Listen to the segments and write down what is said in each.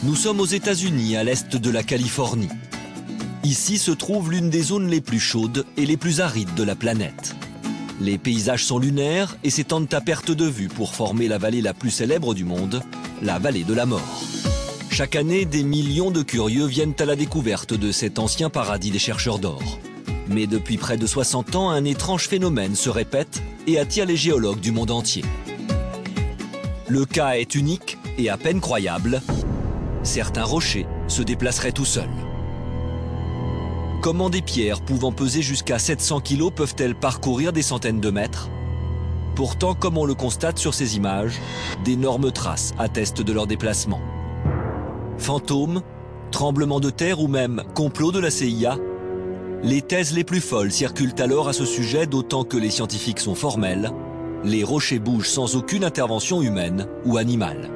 Nous sommes aux États-Unis, à l'est de la Californie. Ici se trouve l'une des zones les plus chaudes et les plus arides de la planète. Les paysages sont lunaires et s'étendent à perte de vue pour former la vallée la plus célèbre du monde, la vallée de la mort. Chaque année, des millions de curieux viennent à la découverte de cet ancien paradis des chercheurs d'or. Mais depuis près de 60 ans, un étrange phénomène se répète et attire les géologues du monde entier. Le cas est unique et à peine croyable. Certains rochers se déplaceraient tout seuls. Comment des pierres pouvant peser jusqu'à 700 kg peuvent-elles parcourir des centaines de mètres? Pourtant, comme on le constate sur ces images, d'énormes traces attestent de leur déplacement. Fantômes, tremblements de terre ou même complot de la CIA, les thèses les plus folles circulent alors à ce sujet, d'autant que les scientifiques sont formels. Les rochers bougent sans aucune intervention humaine ou animale.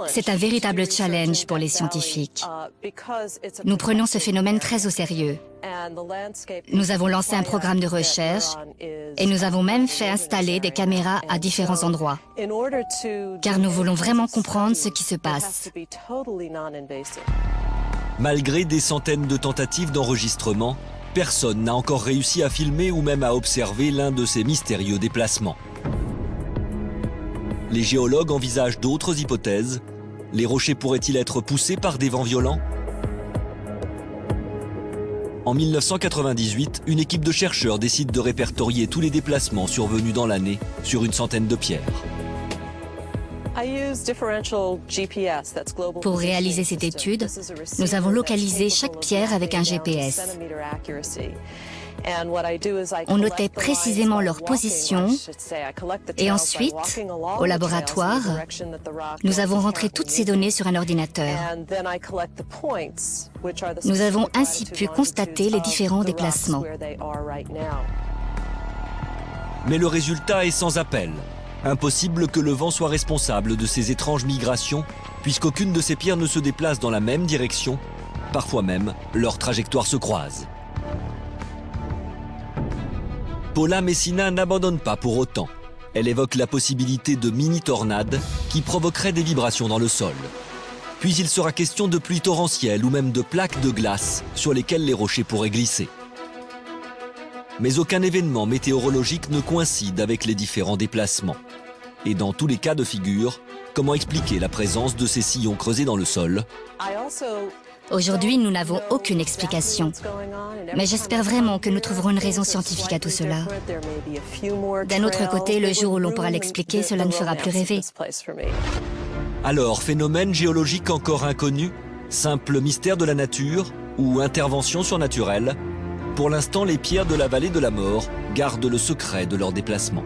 C'est un véritable challenge pour les scientifiques. Nous prenons ce phénomène très au sérieux. Nous avons lancé un programme de recherche et nous avons même fait installer des caméras à différents endroits, car nous voulons vraiment comprendre ce qui se passe. Malgré des centaines de tentatives d'enregistrement, personne n'a encore réussi à filmer ou même à observer l'un de ces mystérieux déplacements. Les géologues envisagent d'autres hypothèses. Les rochers pourraient-ils être poussés par des vents violents? En 1998, une équipe de chercheurs décide de répertorier tous les déplacements survenus dans l'année sur une centaine de pierres. Pour réaliser cette étude, nous avons localisé chaque pierre avec un GPS. On notait précisément leur position et ensuite, au laboratoire, nous avons rentré toutes ces données sur un ordinateur. Nous avons ainsi pu constater les différents déplacements. Mais le résultat est sans appel. Impossible que le vent soit responsable de ces étranges migrations, puisqu'aucune de ces pierres ne se déplace dans la même direction. Parfois même, leurs trajectoires se croisent. Paula Messina n'abandonne pas pour autant. Elle évoque la possibilité de mini-tornades qui provoqueraient des vibrations dans le sol. Puis il sera question de pluies torrentielles ou même de plaques de glace sur lesquelles les rochers pourraient glisser. Mais aucun événement météorologique ne coïncide avec les différents déplacements. Et dans tous les cas de figure, comment expliquer la présence de ces sillons creusés dans le sol? Aujourd'hui, nous n'avons aucune explication. Mais j'espère vraiment que nous trouverons une raison scientifique à tout cela. D'un autre côté, le jour où l'on pourra l'expliquer, cela ne fera plus rêver. Alors, phénomène géologique encore inconnu, simple mystère de la nature ou intervention surnaturelle? Pour l'instant, les pierres de la vallée de la mort gardent le secret de leur déplacement.